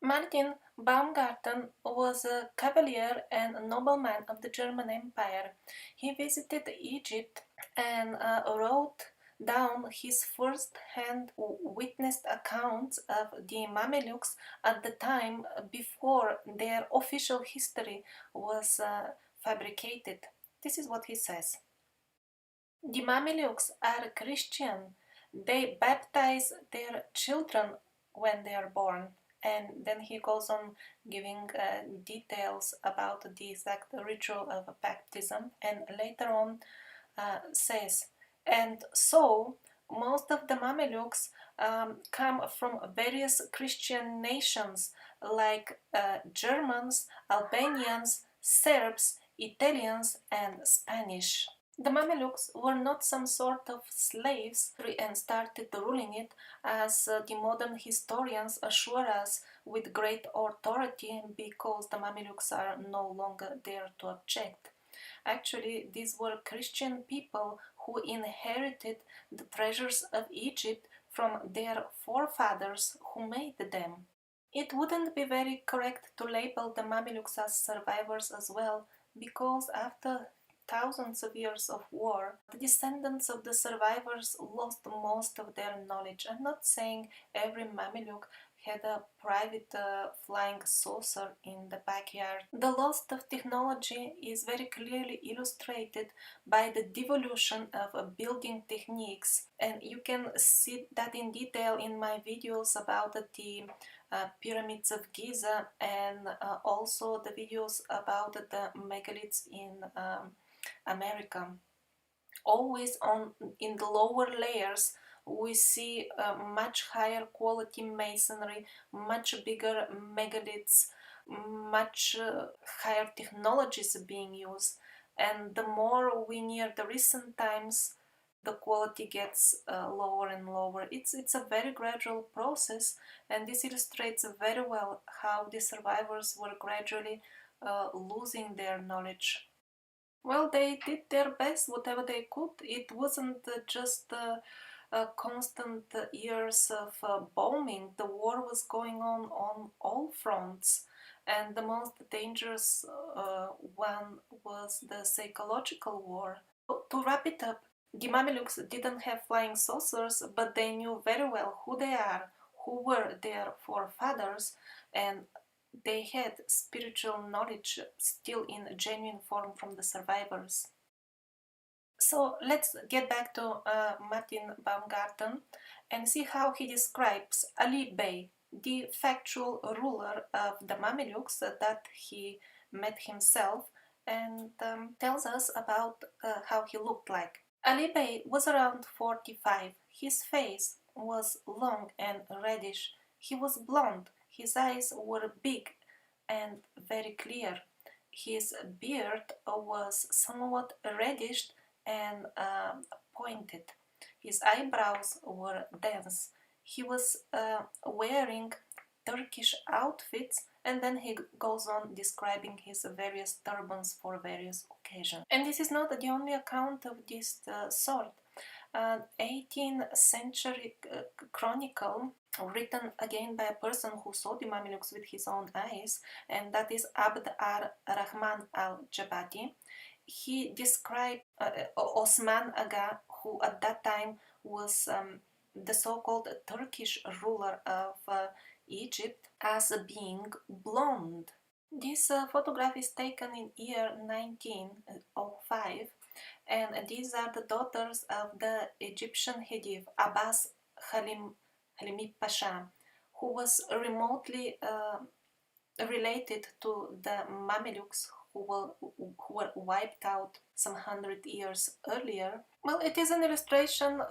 Martin Baumgarten was a cavalier and nobleman of the German Empire. He visited Egypt and wrote down his first-hand witnessed accounts of the Mamluks at the time before their official history was fabricated. This is what he says. The Mamluks are Christian. They baptize their children when they are born. And then he goes on giving details about the exact ritual of baptism, and later on says, and so most of the Mamelukes come from various Christian nations like Germans, Albanians, Serbs, Italians, and Spanish. The Mamelukes were not some sort of slaves and started ruling it, as the modern historians assure us with great authority, because the Mamelukes are no longer there to object. Actually, these were Christian people who inherited the treasures of Egypt from their forefathers who made them. It wouldn't be very correct to label the Mamelukes as survivors as well, because after thousands of years of war, the descendants of the survivors lost most of their knowledge. I'm not saying every Mameluk had a private flying saucer in the backyard. The loss of technology is very clearly illustrated by the devolution of building techniques, and you can see that in detail in my videos about the pyramids of Giza, and also the videos about the megaliths in America. Always in the lower layers we see much higher quality masonry, much bigger megaliths, much higher technologies being used, and the more we near the recent times, the quality gets lower and lower. It's a very gradual process, and this illustrates very well how the survivors were gradually losing their knowledge. Well, they did their best, whatever they could. It wasn't just constant years of bombing. The war was going on all fronts, and the most dangerous one was the psychological war. To wrap it up, the Mamelukes didn't have flying saucers, but they knew very well who they are, who were their forefathers, and they had spiritual knowledge still in genuine form from the survivors. So let's get back to Martin Baumgarten and see how he describes Ali Bey, the factual ruler of the Mamelukes that he met himself, and tells us about how he looked like. Ali Bey was around 45. His face was long and reddish. He was blond. His eyes were big and very clear. His beard was somewhat reddish and pointed. His eyebrows were dense. He was wearing Turkish outfits, and then he goes on describing his various turbans for various occasions. And this is not the only account of this sort. 18th century chronicle, written again by a person who saw the Mamluks with his own eyes, and that is Abd ar-Rahman al-Jabati. He described Osman Aga, who at that time was the so-called Turkish ruler of Egypt, as being blonde. This photograph is taken in year 1905, and these are the daughters of the Egyptian Khedive Abbas Halimi Pasha, who was remotely related to the Mamelukes who were wiped out some 100 years earlier. Well, it is an illustration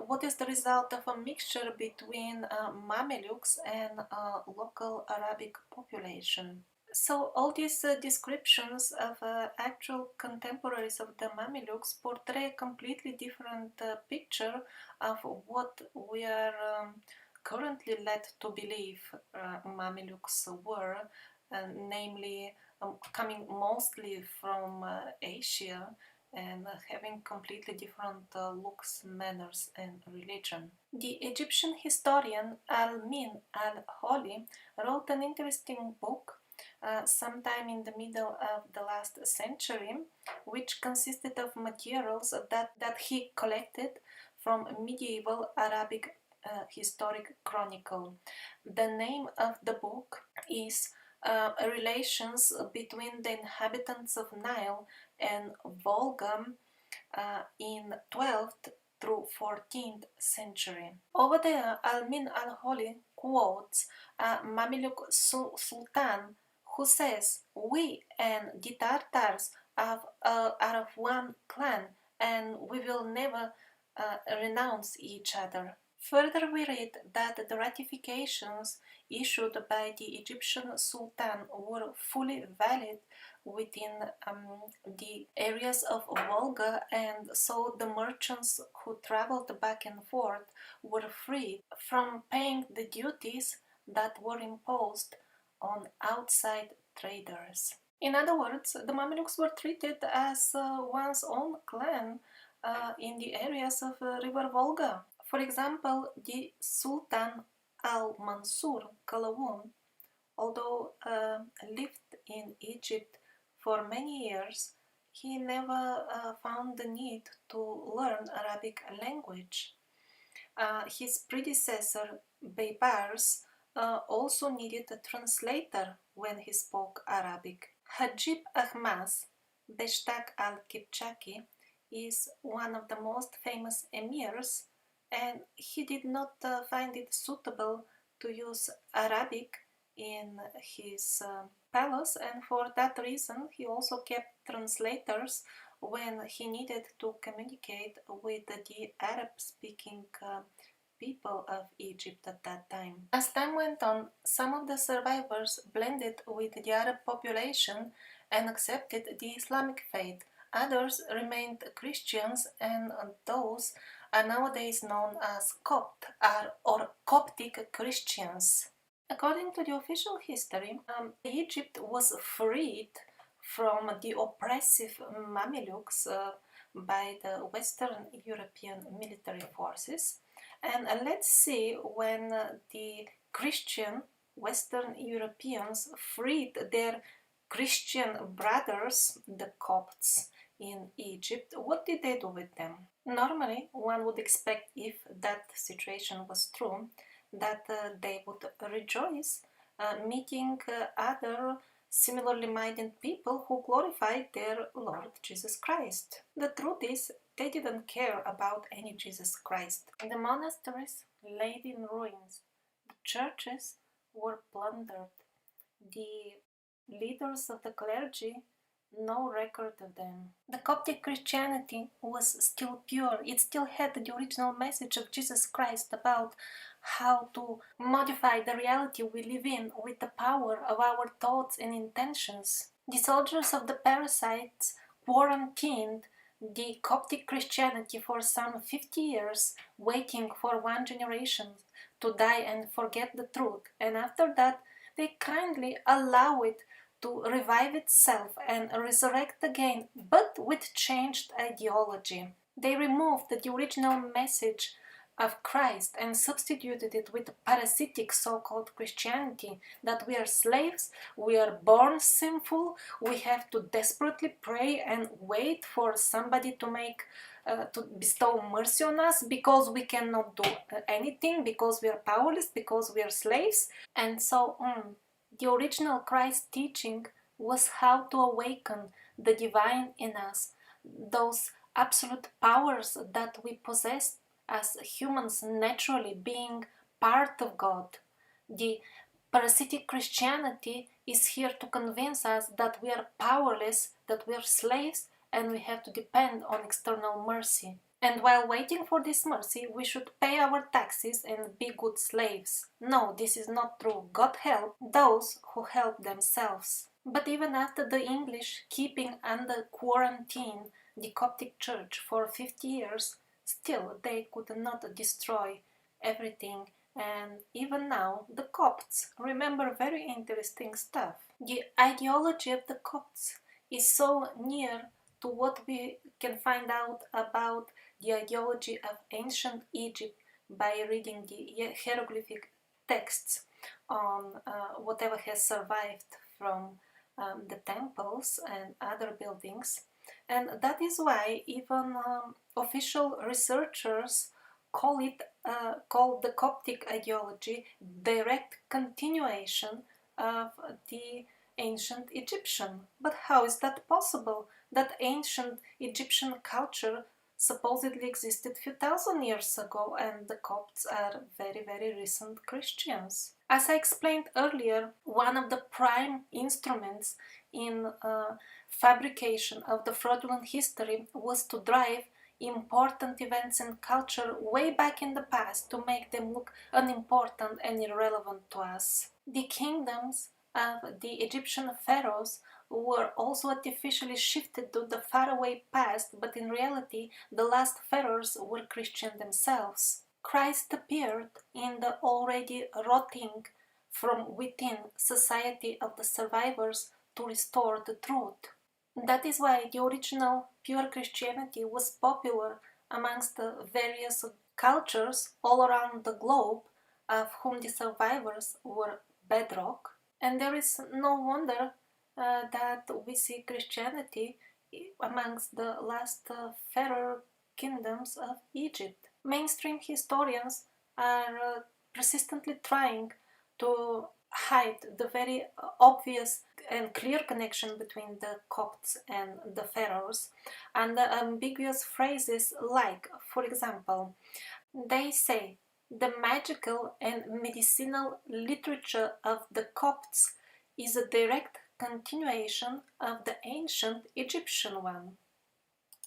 what is the result of a mixture between Mamelukes and local Arabic population. So all these descriptions of actual contemporaries of the Mamelukes portray a completely different picture of what we are currently led to believe Mamelukes were, namely coming mostly from Asia, and having completely different looks, manners, and religion. The Egyptian historian Al-Min al-Holi wrote an interesting book sometime in the middle of the last century, which consisted of materials that he collected from medieval Arabic historic chronicle. The name of the book is Relations between the inhabitants of Nile and Volga in 12th through 14th century. Over there, Al-Min al-Holi quotes a Mamluk sultan who says, "We and the Tartars are of one clan, and we will never renounce each other." Further, we read that the ratifications issued by the Egyptian Sultan were fully valid within the areas of Volga, and so the merchants who traveled back and forth were free from paying the duties that were imposed on outside traders. In other words, the Mamluks were treated as one's own clan in the areas of River Volga. For example, the Sultan al-Mansur Qalawun, although lived in Egypt for many years, he never found the need to learn Arabic language. His predecessor, Baybars, also needed a translator when he spoke Arabic. Hajib Ahmaz Beshtaq al-Kipchaki is one of the most famous emirs, and he did not find it suitable to use Arabic in his palace, and for that reason he also kept translators when he needed to communicate with the Arab-speaking people of Egypt at that time. As time went on, some of the survivors blended with the Arab population and accepted the Islamic faith. Others remained Christians, and those are nowadays known as Copt or Coptic Christians. According to the official history, Egypt was freed from the oppressive Mamluks by the Western European military forces. And let's see when the Christian Western Europeans freed their Christian brothers, the Copts, in Egypt, what did they do with them? Normally, one would expect, if that situation was true, that they would rejoice meeting other similarly minded people who glorified their Lord Jesus Christ. The truth is, they didn't care about any Jesus Christ. The monasteries laid in ruins, the churches were plundered, the leaders of the clergy, no record of them. The Coptic Christianity was still pure. It still had the original message of Jesus Christ about how to modify the reality we live in with the power of our thoughts and intentions. The soldiers of the parasites quarantined the Coptic Christianity for some 50 years, waiting for one generation to die and forget the truth, and after that they kindly allow it to revive itself and resurrect again, but with changed ideology. They removed the original message of Christ and substituted it with parasitic so-called Christianity, that we are slaves, we are born sinful, we have to desperately pray and wait for somebody to bestow mercy on us because we cannot do anything, because we are powerless, because we are slaves, and so on. The original Christ teaching was how to awaken the divine in us, those absolute powers that we possess as humans naturally, being part of God. The parasitic Christianity is here to convince us that we are powerless, that we are slaves, and we have to depend on external mercy. And while waiting for this mercy, we should pay our taxes and be good slaves. No, this is not true. God help those who help themselves. But even after the English keeping under quarantine the Coptic Church for 50 years, still they could not destroy everything. And even now, the Copts remember very interesting stuff. The ideology of the Copts is so near to what we can find out about the ideology of ancient Egypt by reading the hieroglyphic texts on whatever has survived from the temples and other buildings. And that is why even official researchers call the Coptic ideology direct continuation of the ancient Egyptian. But how is that possible? That ancient Egyptian culture supposedly existed a few thousand years ago, and the Copts are very, very recent Christians. As I explained earlier, one of the prime instruments in fabrication of the fraudulent history was to drive important events in culture way back in the past to make them look unimportant and irrelevant to us. The kingdoms of the Egyptian pharaohs were also artificially shifted to the faraway past, but in reality the last pharaohs were Christian themselves. Christ appeared in the already rotting from within society of the survivors to restore the truth. That is why the original pure Christianity was popular amongst the various cultures all around the globe, of whom the survivors were bedrock. And there is no wonder that we see Christianity amongst the last pharaoh kingdoms of Egypt. Mainstream historians are persistently trying to hide the very obvious and clear connection between the Copts and the pharaohs, and the ambiguous phrases like, for example, they say the magical and medicinal literature of the Copts is a direct continuation of the ancient Egyptian one.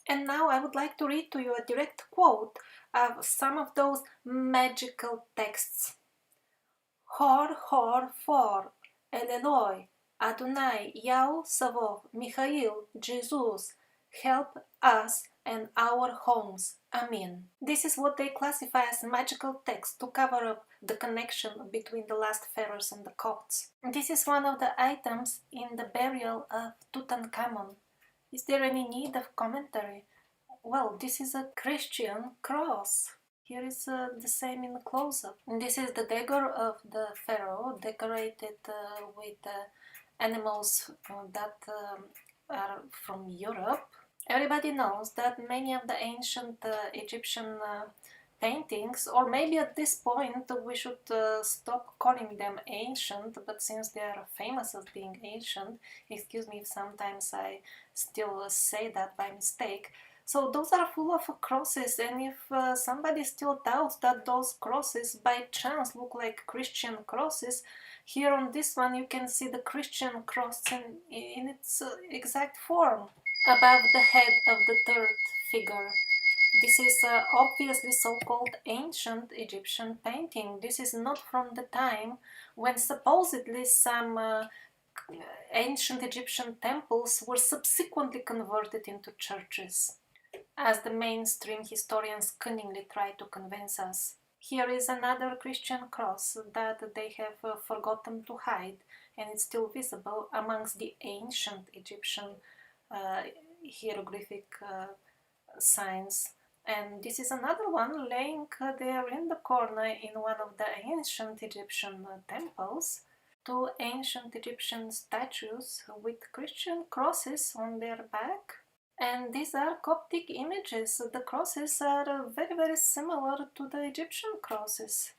And now I would like to read to you a direct quote of some of those magical texts. Hor, hor, for, El Eloi, Adonai, Yahweh, Savov, Michael, Jesus, help us and our homes. Amen. This is what they classify as magical text to cover up the connection between the last pharaohs and the Copts. This is one of the items in the burial of Tutankhamun. Is there any need of commentary? Well, this is a Christian cross. Here is the same in the close-up. This is the dagger of the pharaoh, decorated with animals that are from Europe. Everybody knows that many of the ancient Egyptian paintings, or maybe at this point we should stop calling them ancient, but since they are famous as being ancient, excuse me if sometimes I still say that by mistake. So those are full of crosses, and if somebody still doubts that those crosses by chance look like Christian crosses, here on this one you can see the Christian cross in its exact form above the head of the third figure. This is obviously so-called ancient Egyptian painting. This is not from the time when supposedly some ancient Egyptian temples were subsequently converted into churches, as the mainstream historians cunningly try to convince us. Here is another Christian cross that they have forgotten to hide, and it's still visible amongst the ancient Egyptian hieroglyphic signs. And this is another one laying there in the corner in one of the ancient Egyptian temples. Two ancient Egyptian statues with Christian crosses on their back. And these are Coptic images. The crosses are very, very similar to the Egyptian crosses.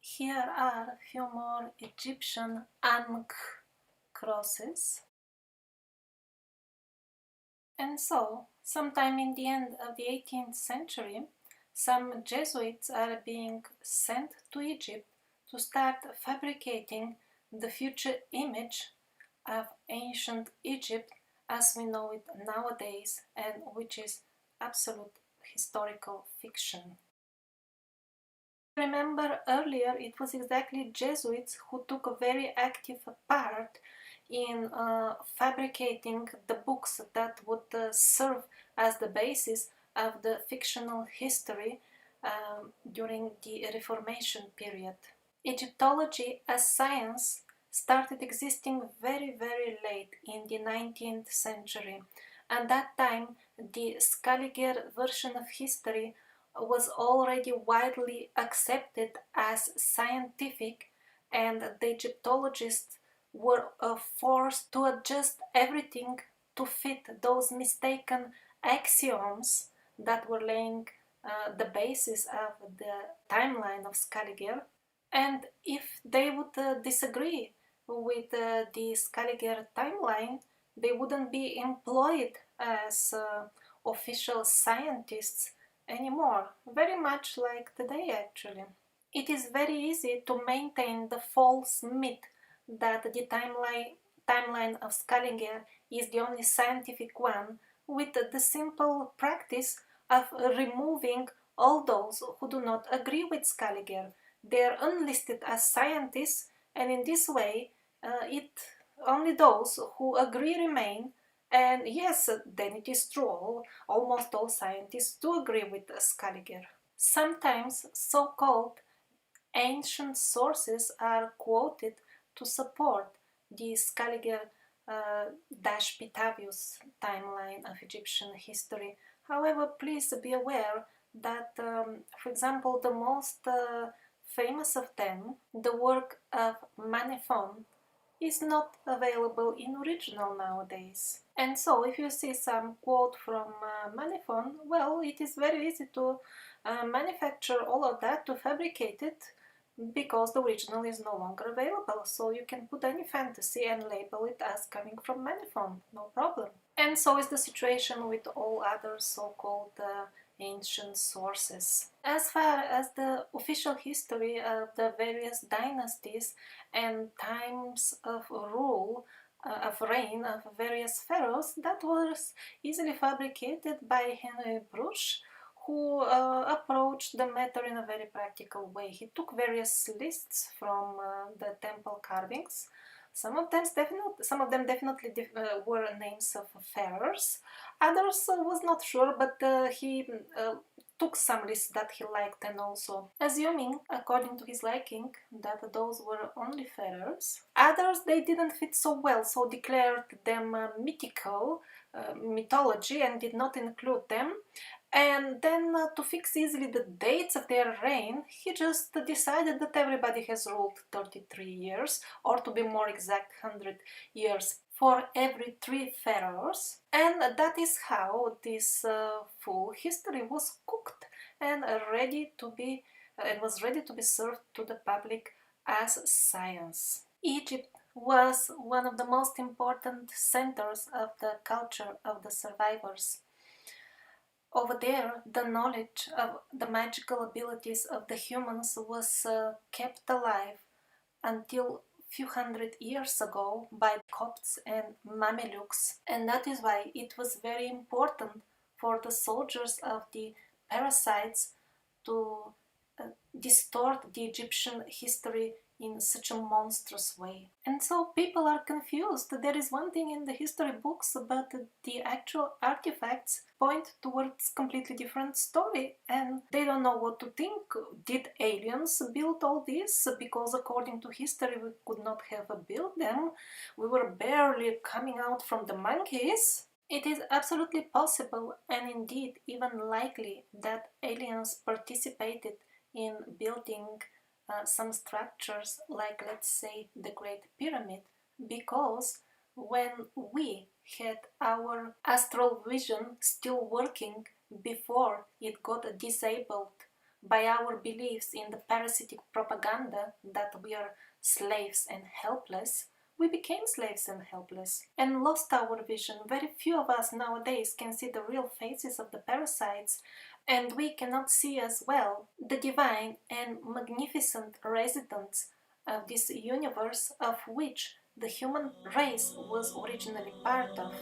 Here are a few more Egyptian Ankh crosses. And so, sometime in the end of the 18th century, some Jesuits are being sent to Egypt to start fabricating the future image of ancient Egypt as we know it nowadays, and which is absolute historical fiction. Remember earlier it was exactly Jesuits who took a very active part in fabricating the books that would serve as the basis of the fictional history during the Reformation period. Egyptology as science started existing very, very late in the 19th century. At that time, the Scaliger version of history was already widely accepted as scientific, and the Egyptologists were forced to adjust everything to fit those mistaken axioms that were laying the basis of the timeline of Scaliger. And if they would disagree with the Scaliger timeline, they wouldn't be employed as official scientists anymore, very much like today actually. It is very easy to maintain the false myth that the timeline of Scaliger is the only scientific one, with the simple practice of removing all those who do not agree with Scaliger. They are unlisted as scientists, and in this way, it only those who agree remain. And yes, then it is true, almost all scientists do agree with Scaliger. Sometimes so-called ancient sources are quoted to support the Scaliger Pitavius timeline of Egyptian history. However, please be aware that, for example, the most famous of them, the work of Manethon, is not available in original nowadays. And so if you see some quote from Manethon, well, it is very easy to manufacture all of that, to fabricate it, because the original is no longer available. So you can put any fantasy and label it as coming from Manethon, no problem. And so is the situation with all other so-called ancient sources. As far as the official history of the various dynasties and times of rule, of reign of various pharaohs, that was easily fabricated by Henry Bruch, who approached the matter in a very practical way. He took various lists from the temple carvings. Some of them definitely were names of pharaohs. Others was not sure, but he took some lists that he liked, and also assuming, according to his liking, that those were only pharaohs. Others, they didn't fit so well, so declared them mythical, mythology, and did not include them. And then to fix easily the dates of their reign, he just decided that everybody has ruled 33 years, or to be more exact, 100 years for every 3 pharaohs. And that is how this full history was cooked and was ready to be served to the public as science. Egypt was one of the most important centers of the culture of the survivors. Over there, the knowledge of the magical abilities of the humans was kept alive until few hundred years ago by Copts and Mamluks, and that is why it was very important for the soldiers of the parasites to distort the Egyptian history in such a monstrous way. And so people are confused. There is one thing in the history books, but the actual artifacts point towards completely different story, and they don't know what to think. Did aliens build all this? Because according to history we could not have built them. We were barely coming out from the monkeys. It is absolutely possible, and indeed even likely, that aliens participated in building some structures, like, let's say, the Great Pyramid, because when we had our astral vision still working before it got disabled by our beliefs in the parasitic propaganda that we are slaves and helpless, we became slaves and helpless and lost our vision. Very few of us nowadays can see the real faces of the parasites, and we cannot see as well the divine and magnificent residents of this universe, of which the human race was originally part of.